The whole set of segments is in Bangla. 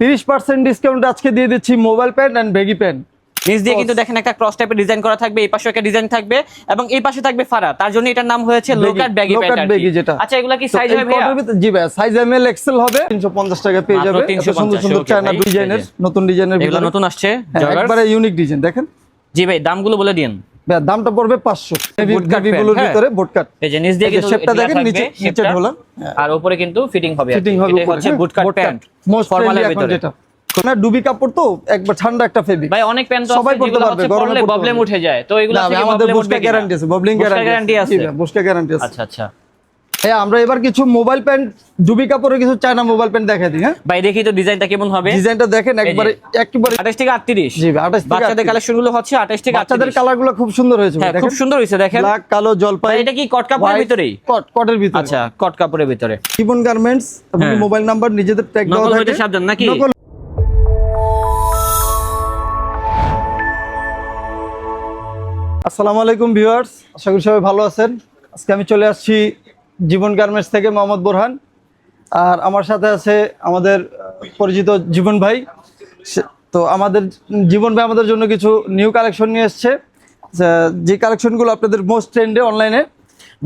30% ডিসকাউন্ট আজকে দিয়ে দিচ্ছি mobile pant and baggy pant. নিচ দিয়ে কিন্তু দেখেন একটা ক্রস টাইপের ডিজাইন করা থাকবে, এই পাশে একটা ডিজাইন থাকবে এবং এই পাশে থাকবে ফারা, তার জন্য এটার নাম হয়েছে লো কাট ব্যাগি প্যান্ট। আচ্ছা এগুলা কি সাইজ হবে ভাইয়া? জি ভাই, সাইজ এম এল এক্সেল হবে। 350 টাকা পেয়ে যাবে। এত সুন্দর সুন্দর চায়না ডিজাইনের, নতুন ডিজাইনের, এগুলা নতুন আসছে, একবারে ইউনিক ডিজাইন দেখেন। জি ভাই, দামগুলো বলে দিন। ভাই দামটা পড়বে 500। গুলোর ভিতরে বুট কাট, এই যে নিচ দিয়ে কিন্তু শেপটা দেখেন, নিচে ঢোলা আর উপরে কিন্তু ফিটিং হবে। ফিটিং হবে, এটা হচ্ছে বুট কাট প্যান্ট, মোস্ট ফর্মালের ভিতরে। যেটা না ডুবি কাপড় তো একবার ঠান্ডা একটা ফেব্রিক ভাই, অনেক প্যান্ট তো সবাই পড়তে পারবে, গরমে প্রবলেম উঠে যায়, তো এগুলো থেকে আমাদের বুস্টার গ্যারান্টি আছে, বাবলিং গ্যারান্টি আছে। জি ভাই, বুস্টার গ্যারান্টি আছে। আচ্ছা আচ্ছা, হ্যাঁ আমরা এবার কিছু মোবাইল প্যান্ট, ডুবি কাপড়ের কিছু চায়না মোবাইল প্যান্ট দেখাই দিই। হ্যাঁ ভাই দেখি তো ডিজাইনটা কেমন হবে। ডিজাইনটা দেখেন, একেবারে 28 থেকে 38। জি ভাই, 28 থেকে বাচ্চাদের কালেকশন গুলো হচ্ছে 28 থেকে 38। বাচ্চাদের কালারগুলো খুব সুন্দর হয়েছে, হ্যাঁ খুব সুন্দর হয়েছে দেখেন, ব্ল্যাক, কালো, জলপাই। এটা কি কট কাপড়ের ভিতরেই? কটের ভিতরে। আচ্ছা, কট কাপড়ের ভিতরে। জীবন গার্মেন্টস, আপনি মোবাইল নাম্বার নিজেদের ট্যাগ দেওয়া নকল থাকে। হইতে সাবধান নাকি? আসসালামু আলাইকুম ভিউয়ার্স, আশা করি সবাই ভালো আছেন। আজকে আমি চলে আসছি জীবন গার্মেন্টস থেকে, মোহাম্মদ বোরহান। আর আমার সাথে আছে আমাদের পরিচিত জীবন ভাই। তো আমাদের জীবন ভাই আমাদের জন্য কিছু নিউ কালেকশন নিয়ে এসেছে, যে কালেকশনগুলো আপনাদের মোস্ট ট্রেন্ডে অনলাইনে।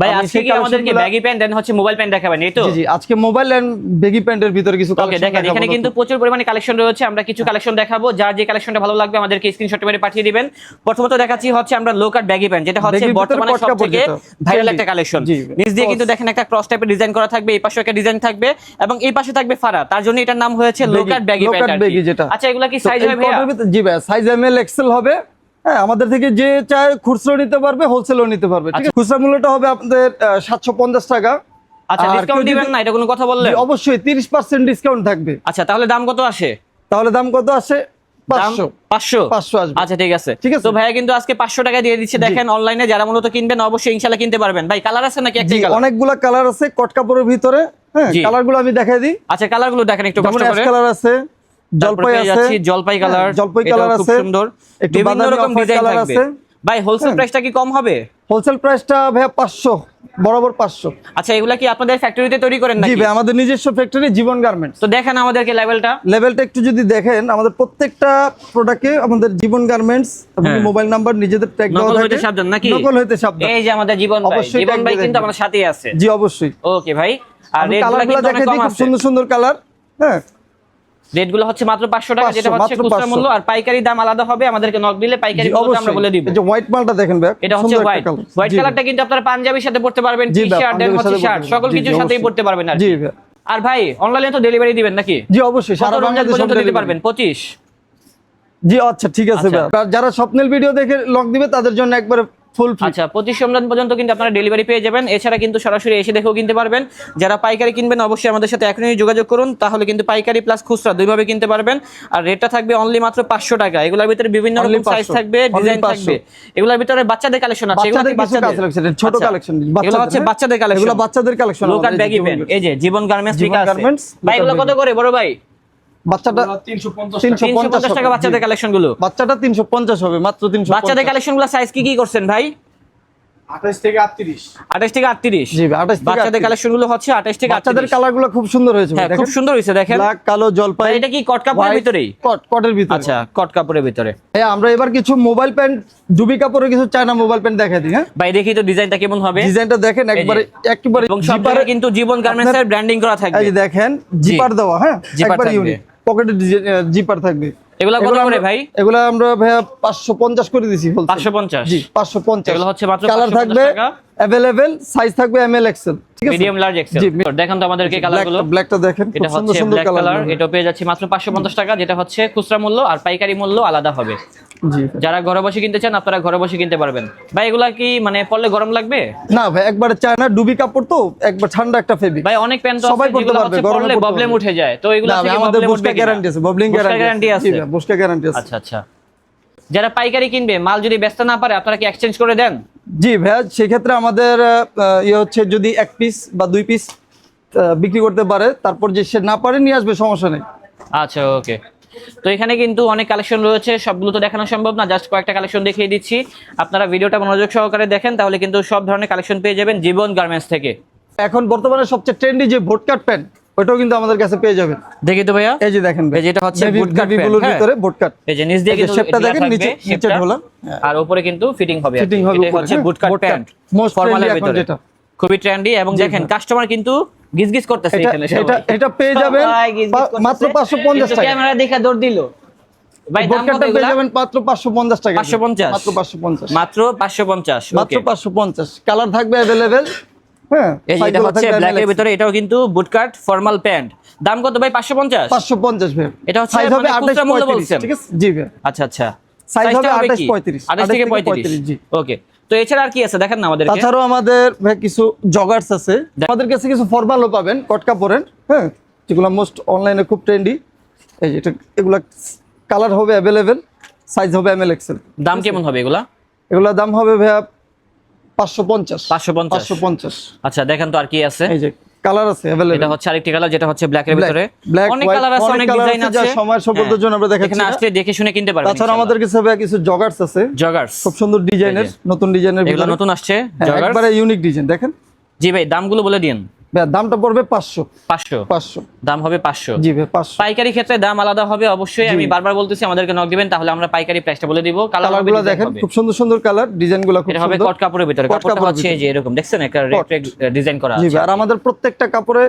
ভাই আজকে কি আমাদেরকে ব্যাগি প্যান্ট এন্ড হচ্ছে মোবাইল প্যান্ট দেখাবেন, এই তো? জি জি, আজকে মোবাইল এন্ড ব্যাগি প্যান্টের ভিতরে কিছু কালেকশন দেখাবো। এখানে কিন্তু প্রচুর পরিমাণে কালেকশন রয়েছে, আমরা কিছু কালেকশন দেখাবো। যার যে কালেকশনটা ভালো লাগবে আমাদেরকে স্ক্রিনশট মেরে পাঠিয়ে দিবেন। প্রথমত দেখাচ্ছি হচ্ছে আমরা লো কাট ব্যাগি প্যান্ট, যেটা হচ্ছে বর্তমানে সবথেকে ভাইরাল একটা কালেকশন। নিচ দিয়ে কিন্তু দেখেন একটা ক্রস টাইপের ডিজাইন করা থাকবে, এই পাশে একটা ডিজাইন থাকবে এবং এই পাশে থাকবে ফারা, তার জন্য এটার নাম হয়েছে লো কাট ব্যাগি প্যান্ট। আচ্ছা এগুলা কি সাইজ হবে ভাইয়া? জি ভাই, সাইজ এম এল এক্সেল হবে। হ্যাঁ, আমাদের থেকে যে চায় খুচরো নিতে পারবে, হোলসেলও নিতে পারবে। ঠিক আছে, খুচরা মূল্যটা হবে আপনাদের 750 টাকা। আচ্ছা, ডিসকাউন্ট দিবেন না? এটা কোনো কথা বললেন? অবশ্যই 30% ডিসকাউন্ট থাকবে। আচ্ছা, তাহলে দাম কত আসে? তাহলে দাম কত আসে? 500 আসবে। আচ্ছা ঠিক আছে, তো ভাইয়া কিন্তু আজকে 500 টাকা দিয়ে দিচ্ছে। দেখেন অনলাইনে যারা মূলত কিনবেন অবশ্যই ইনশাআল্লাহ কিনতে পারবেন। ভাই কালার আছে নাকি? একটাই কালার? অনেকগুলা কালার আছে কট কাপড়ের ভিতরে। হ্যাঁ, কালারগুলো আমি দেখাই দিই। আচ্ছা, কালারগুলো দেখেন একটু কষ্ট করে। কালার আছে, জলপাই আছে, জলপাই কালার, জলপাই কালার আছে, খুব সুন্দর, বিভিন্ন রকম ডিজাইন থাকবে। ভাই হোলসেল প্রাইসটা কি কম হবে? হোলসেল প্রাইসটা ভাইয়া 500, বরাবর 500। আচ্ছা, এগুলা কি আপনাদের ফ্যাক্টরিতে তৈরি করেন নাকি? জি ভাই, আমাদের নিজস্ব ফ্যাক্টরি জীবন গার্মেন্টস। তো দেখেন আমাদেরকে লেভেলটা একটু যদি দেখেন, আমাদের প্রত্যেকটা প্রোডাক্টে আমাদের জীবন গার্মেন্টস এবং মোবাইল নাম্বার নিজেদের ট্যাগ দেওয়া থাকে। নকল হইতে সাবধান নাকি? নকল হইতে সাবধান। এই যে আমাদের জীবন ভাই কিন্তু আমাদের সাথেই আছে। জি অবশ্যই। ওকে ভাই, আর রেটগুলো কিন্তু অনেক কম আছে, খুব সুন্দর সুন্দর কালার। হ্যাঁ, রেটগুলো হচ্ছে মাত্র 500 টাকা, যেটা হচ্ছে খুচরা মূল্য, আর পাইকারি দাম আলাদা হবে। আমাদেরকে নক দিলে পাইকারি মূল্য আমরা বলে দিব। এই যে হোয়াইট মালটা দেখেন ভাই, এটা হচ্ছে হোয়াইট কালারটা কিন্তু আপনারা পাঞ্জাবির সাথে পড়তে পারবেন, টি-শার্ট এর হচ্ছে শার্ট, সকল কিছুর সাথেই পড়তে পারবেন। আর জি ভাই, আর ভাই অনলাইনে তো ডেলিভারি দিবেন নাকি? জি অবশ্যই, সারা বাংলাদেশে পর্যন্ত দিতে পারবেন। 25। জি আচ্ছা ঠিক আছে ভাই, যারা স্বপ্নের ভিডিও দেখে লক দিবে তাদের জন্য একবারে ফুল ফ্রি। আচ্ছা, 25 রমজান পর্যন্ত কিন্তু আপনারা ডেলিভারি পেয়ে যাবেন। এছাড়া কিন্তু সরাসরি এসে দেখেও কিনতে পারবেন। যারা পাইকারি কিনবেন অবশ্যই আমাদের সাথে এখনই যোগাযোগ করুন, তাহলে কিন্তু পাইকারি প্লাস খুচরা দুইভাবে কিনতে পারবেন। আর রেটটা থাকবে অনলি মাত্র 500 টাকা। এগুলোর ভিতরে বিভিন্ন রকম সাইজ থাকবে, ডিজাইন থাকবে। এগুলোর ভিতরে বাচ্চাদের কালেকশন আছে, এগুলো বাচ্চাদের কালেকশন, ছোট কালেকশন, এগুলো হচ্ছে বাচ্চাদের কালেকশন, এগুলো বাচ্চাদের কালেকশন। লো কাট ব্যাগি প্যান্ট, এই যে জীবন গার্মেন্টস ঠিক আছে। ভাই এগুলো কত করে বড় ভাই? বাচ্চাটা 350 টাকা বাচ্চাদের কালেকশন গুলো। বাচ্চাটা 350 হবে, মাত্র 350। বাচ্চাদের কালেকশন গুলো সাইজ কি করছেন ভাই? 28 থেকে 38। 28 থেকে 38। জি ভাই, 28 থেকে বাচ্চাদের কালেকশন গুলো হচ্ছে 28 থেকে 38। বাচ্চাদের কালারগুলো খুব সুন্দর হয়েছে, হ্যাঁ খুব সুন্দর হয়েছে দেখেন, ব্ল্যাক, কালো, জলপাই। এটা কি কট কাপড়ের ভিতরেই? কটের ভিতরে। আচ্ছা, কট কাপড়ের ভিতরে। হ্যাঁ, আমরা এবার কিছু মোবাইল প্যান্ট, ডুবি কাপড়ের কিছু চায়না মোবাইল প্যান্ট দেখাই দিই। হ্যাঁ ভাই দেখি তো ডিজাইনটা কেমন হবে। ডিজাইনটা দেখেন, একেবারে এবং সব জায়গায় কিন্তু জীবন গার্মেন্টস এর ব্র্যান্ডিং করা থাকবে। এই যে দেখেন, জিপার দেওয়া। হ্যাঁ, একবারে ইউনিক, পকেটে জিপার থাকবে। এগুলা কত করে ভাই? এগুলা আমরা ভাইয়া 550 করে দিছি। 550? জি 550। এগুলো হচ্ছে মাত্র কালার 550 থাকবে টাকা, अवेलेबल, সাইজ থাকবে এম এল এক্সেল। ঠিক আছে, মিডিয়াম লার্জ এক্সেল। দেখেন তো আমাদেরকে কালারগুলো। ব্ল্যাকটা দেখেন, এটা খুব সুন্দর হচ্ছে সুন্দর ব্ল্যাক কালার, এটা পেয়ে যাচ্ছে মাত্র 550 টাকা, যেটা হচ্ছে খুচরা মূল্য, আর পাইকারি মূল্য আলাদা হবে। জি, যারা ঘরে বসে কিনতে চান আপনারা ঘরে বসে কিনতে পারবেন। ভাই এগুলা কি মানে পরলে গরম লাগবে? না ভাই, একবারে চায়না ডুবি কাপড় তো একবার ঠান্ডা একটা ফেব্রিক। ভাই অনেক প্যান্ট তো সবাই পড়তে পারবে, পরলে প্রবলেম উঠে যায়, তো এগুলা থেকে আমাদের বুস্টার গ্যারান্টি আছে, বাবলিং গ্যারান্টি আছে। জি ভাই, বুস্টার গ্যারান্টি আছে। আচ্ছা আচ্ছা, যারা পাইকারি কিনবে, মাল যদি ব্যস্ত না পারে আপনারা কি এক্সচেঞ্জ করে দেন? জি ভাই, সেক্ষেত্রে আমাদের ইয়ে হচ্ছে, যদি 1 পিস বা 2 পিস বিক্রি করতে পারে, তারপর যে সে না পারে নিয়ে আসবে, সমস্যা নেই। আচ্ছা ওকে, তো এখানে কিন্তু অনেক কালেকশন রয়েছে, সবগুলো তো দেখানো সম্ভব না, জাস্ট কয়েকটা কালেকশন দেখিয়ে দিচ্ছি। আপনারা ভিডিওটা মনোযোগ সহকারে দেখেন, তাহলে কিন্তু সব ধরনের কালেকশন পেয়ে যাবেন জীবন গার্মেন্টস থেকে। এখন বর্তমানে সবচেয়ে ট্রেন্ডি যে ভোট কাট প্যান্ট, ওটাও কিন্তু আমাদের কাছে পেয়ে যাবেন। দেখি তো ভাইয়া, এই যে দেখেন ভাই, এই যেটা হচ্ছে বুট কাট বিবুলের ভিতরে বুট কাট, এই যে নিচ দিয়ে কিন্তু শেপটা দেখেন, নিচে ঢোলা, আর উপরে কিন্তু ফিটিং হবে। ফিটিং হবে, এটা হচ্ছে বুট কাট প্যান্ট, মোস্ট ফর্মালের ফর্মাল ভিতরে যেটা খুবই ট্রেন্ডি। এবং দেখেন কাস্টমার কিন্তু গিজগিজ করতেছে এখানে সবাই। এটা পেয়ে যাবেন মাত্র 550 টাকা। ক্যামেরা দেখে দৌড় দিল ভাই। দাম কত এগুলা? পেয়ে যাবেন মাত্র 550 টাকা। 550 মাত্র 550, মাত্র 550। মাত্র 550। কালার থাকবে अवेलेबल। হ্যাঁ, এই যে এটা হচ্ছে ব্ল্যাকের ভিতরে, এটাও কিন্তু বুট কাট ফর্মাল প্যান্ট। দাম কত ভাই? 550। 550 ভাই। এটা হচ্ছে সাইজ হবে মানে 28 খুচরা মূল্য 35, বলছেন? ঠিক আছে জি ভাই। আচ্ছা আচ্ছা, সাইজ হবে সাইজটা 28 কি? 35, 28 থেকে 35। জি। ওকে, তো এছাড়া আর কি আছে দেখেন না আমাদেরকে। তাছাড়াও আমাদের ভাই কিছু জগার্স আছে, আমাদের কাছে কিছু ফর্মালও পাবেন কট কাপড়ের, হ্যাঁ, যেগুলো মোস্ট অনলাইনে খুব ট্রেন্ডি। এই যে এগুলা কালার হবে अवेलेबल, সাইজ হবে এমএল এক্সেল। দাম কেমন হবে এগুলা? এগুলোর দাম হবে ভাইয়া 550। 550। আচ্ছা, দেখেন তো আর কি আছে। এই যে কালার আছে अवेलेबल। এটা হচ্ছে আরেকটি কালার, যেটা হচ্ছে ব্ল্যাকের ভিতরে। ব্ল্যাক, অনেক কালার আছে, অনেক ডিজাইন আছে, সময়ের স্বল্পতার জন্য আমরা দেখাচ্ছি এখানে না। আসলে দেখে শুনে কিনতে পারবেন। তাছাড়া আমাদের কাছে ভাইয়া কিছু জগার্স আছে, জগার্স খুব সুন্দর ডিজাইনের, নতুন ডিজাইনের এগুলো ভিতরে নতুন আসছে হ্যাঁ, জগার্স। একবারে ইউনিক ডিজাইন দেখেন। জি ভাই, দামগুলো বলে দিন। ভাইয়া দামটা পড়বে 500। 500 দাম হবে 500। জি ভাই 500। পাইকারি ক্ষেত্রে দাম আলাদা হবে অবশ্যই। আমি বারবার বলতেছি আমাদেরকে নক দিবেন, তাহলে আমরা পাইকারি প্রাইসটা বলে দিব। কালারগুলো দেখেন, খুব সুন্দর সুন্দর কালার, ডিজাইনগুলো খুব এটা হবে সুন্দর। কট কাপড়ের ভিতরে, কট কাপড়টা কাপড়ের হচ্ছে এই যে এরকম দেখছেন, একটা রেড ডিজাইন করা জি আছে। ভাই, আর আমাদের প্রত্যেকটা কাপড়ে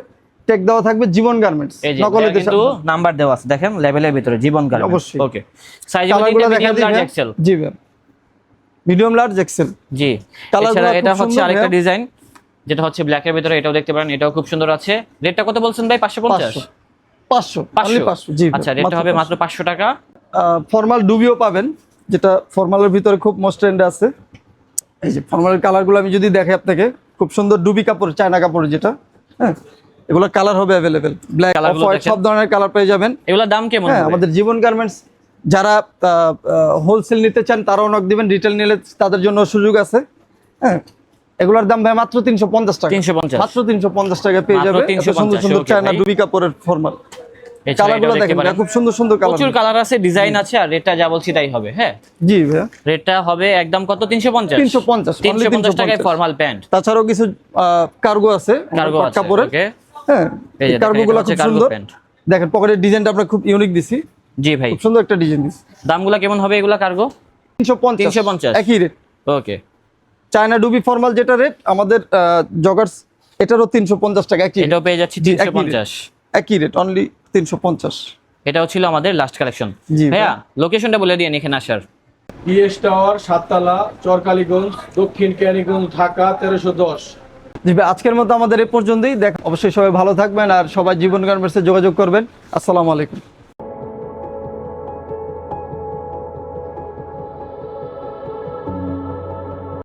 ট্যাগ দেওয়া থাকবে জীবন গার্মেন্টস, এই যে নকলের দেশে কিন্তু নাম্বার দেওয়া আছে দেখেন লেভেলের ভিতরে, জীবন গার্মেন্টস। অবশ্যই। ওকে, সাইজ কালারগুলো দেখা মিডিয়াম লার্জ দিবেন। এক্সেল। জি ভাই, মিডিয়াম লার্জ এক্সেল। জি, কালারগুলো এছাড়া এটা খুব হচ্ছে সুন্দর আরেকটা ভাইয়া। ডিজাইন, যেটা হচ্ছে ব্ল্যাকের ভিতরে, এটাও দেখতে পারেন, এটাও খুব সুন্দর আছে। রেটটা কত বলছেন ভাই? 550। 500 only 500। জি ভাই, আচ্ছা, রেটটা হবে মাত্র 500 টাকা। ফর্মাল ডুবিও পাবেন, যেটা ফর্মালের ভিতরে খুব মোস্ট ট্রেন্ডে আছে। এই যে ফর্মালের কালারগুলো আমি যদি দেখাই আপনাকে, খুব সুন্দর ডুবি কাপড়, চায়না কাপড় যেটা, হ্যাঁ, এগুলো কালার হবে अवेलेबल, ব্ল্যাক, অফ হোয়াইট, সব ধরনের কালার পেয়ে যাবেন। এগুলোর দাম কেমন হ্যাঁ, হবে? আমাদের জীবন গার্মেন্টস যারা হোলসেল নিতে চান তারাও নক দিবেন, রিটেল নিলে তাদের জন্য সুযোগ আছে। হ্যাঁ, এগুলোর দাম ভাই মাত্র 350 টাকা। 350 মাত্র 350 টাকা পেয়ে মাত্র যাবে। এত 350, সুন্দর সুন্দর okay চায়না ভাই। ডুবি কাপড়ের ফর্মাল এছাড়া কালারগুলো এটাও দেখতে দেখেন, পারেন। খুব সুন্দর সুন্দর কালার। প্রচুর কালার আছে, ডিজাইন আছে, আর রেটটা যা বলছি তাই হবে। হ্যাঁ, জি ভাইয়া, রেটটা হবে একদম কত? 350। 350 only 350 টাকায় 350। Formal pant. তাছাড়াও কিছু কার্গো আছে, কার্গো কট আছে, কাপড়ের। ওকে। হ্যাঁ, এই যে কার্গোগুলো খুব কার্গো সুন্দর। প্যান্ট। দেখেন পকেটের ডিজাইনটা আমরা খুব ইউনিক দিছি, জি ভাই, খুব সুন্দর একটা ডিজাইন দিছি। দামগুলো কেমন হবে এগুলা কার্গো? 350 একই রেট। ওকে, চায়না ডুবি ফর্মাল যেটা রেট, আমাদের জগার্স এটারও 350 টাকা একই। এটাও পেয়ে যাচ্ছি 350। একই রেট, অনলি 350। এটাও ছিল আমাদের লাস্ট কালেকশন। জি ভাইয়া, লোকেশনটা বলে দিন এখানে আসার। ইএস টাওয়ার, সাততলা, চরকালীগঞ্জ, দক্ষিণ কেরানীগঞ্জ, ঢাকা 1310। জি ভাই, আজকের মতো আমাদের এই পর্যন্তই। অবশ্যই সবাই ভালো থাকবেন, আর সবাই জীবন গার্মেন্টসে যোগাযোগ করবেন। আসসালামু আলাইকুম।